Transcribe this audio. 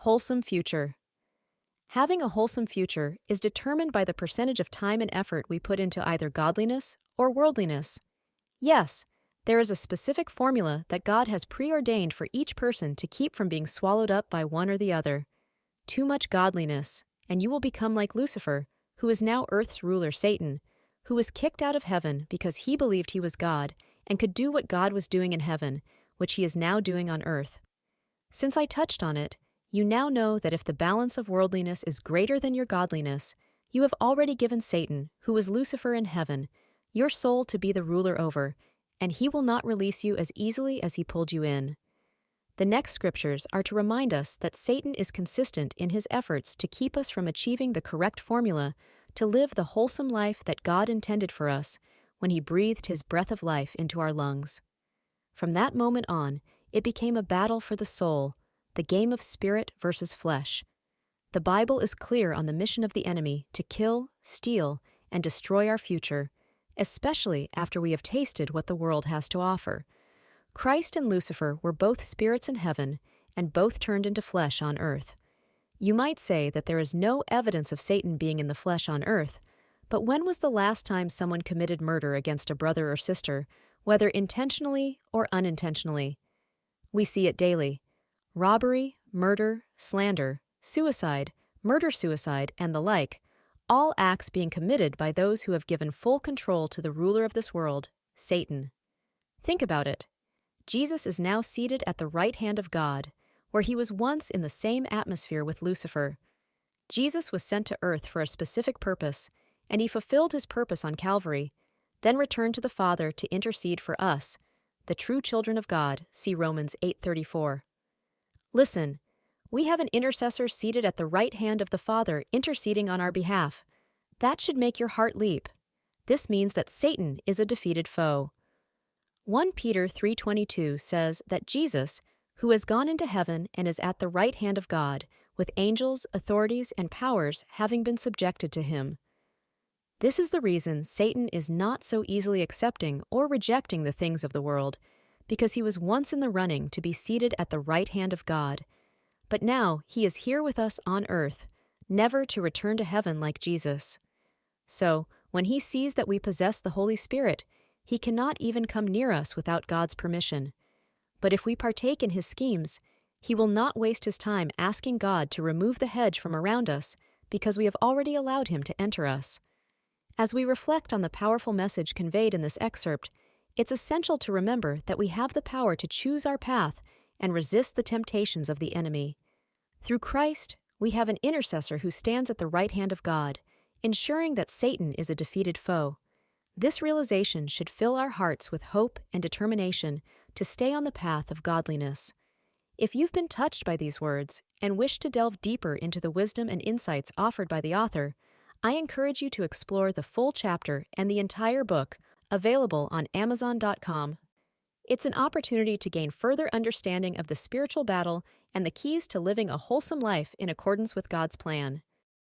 Wholesome Future. Having a wholesome future is determined by the percentage of time and effort we put into either godliness or worldliness. Yes, there is a specific formula that God has preordained for each person to keep from being swallowed up by one or the other. Too much godliness, and you will become like Lucifer, who is now Earth's ruler Satan, who was kicked out of heaven because he believed he was God and could do what God was doing in heaven, which he is now doing on earth. Since I touched on it, you now know that if the balance of worldliness is greater than your godliness, you have already given Satan, who was Lucifer in heaven, your soul to be the ruler over, and he will not release you as easily as he pulled you in. The next scriptures are to remind us that Satan is consistent in his efforts to keep us from achieving the correct formula to live the wholesome life that God intended for us when he breathed his breath of life into our lungs. From that moment on, it became a battle for the soul, the game of spirit versus flesh. The Bible is clear on the mission of the enemy to kill, steal, and destroy our future, especially after we have tasted what the world has to offer. Christ and Lucifer were both spirits in heaven, and both turned into flesh on earth. You might say that there is no evidence of Satan being in the flesh on earth, but when was the last time someone committed murder against a brother or sister, whether intentionally or unintentionally? We see it daily. Robbery, murder, slander, suicide, murder-suicide, and the like, all acts being committed by those who have given full control to the ruler of this world, Satan. Think about it. Jesus is now seated at the right hand of God, where he was once in the same atmosphere with Lucifer. Jesus was sent to earth for a specific purpose, and he fulfilled his purpose on Calvary, then returned to the Father to intercede for us, the true children of God, see Romans 8:34. Listen, we have an intercessor seated at the right hand of the Father interceding on our behalf. That should make your heart leap. This means that Satan is a defeated foe. 1 Peter 3:22 says that Jesus, who has gone into heaven and is at the right hand of God, with angels, authorities, and powers having been subjected to him. This is the reason Satan is not so easily accepting or rejecting the things of the world, because he was once in the running to be seated at the right hand of God. But now he is here with us on earth, never to return to heaven like Jesus. So, when he sees that we possess the Holy Spirit, he cannot even come near us without God's permission. But if we partake in his schemes, he will not waste his time asking God to remove the hedge from around us because we have already allowed him to enter us. As we reflect on the powerful message conveyed in this excerpt, it's essential to remember that we have the power to choose our path and resist the temptations of the enemy. Through Christ, we have an intercessor who stands at the right hand of God, ensuring that Satan is a defeated foe. This realization should fill our hearts with hope and determination to stay on the path of godliness. If you've been touched by these words and wish to delve deeper into the wisdom and insights offered by the author, I encourage you to explore the full chapter and the entire book, available on Amazon.com. It's an opportunity to gain further understanding of the spiritual battle and the keys to living a wholesome life in accordance with God's plan.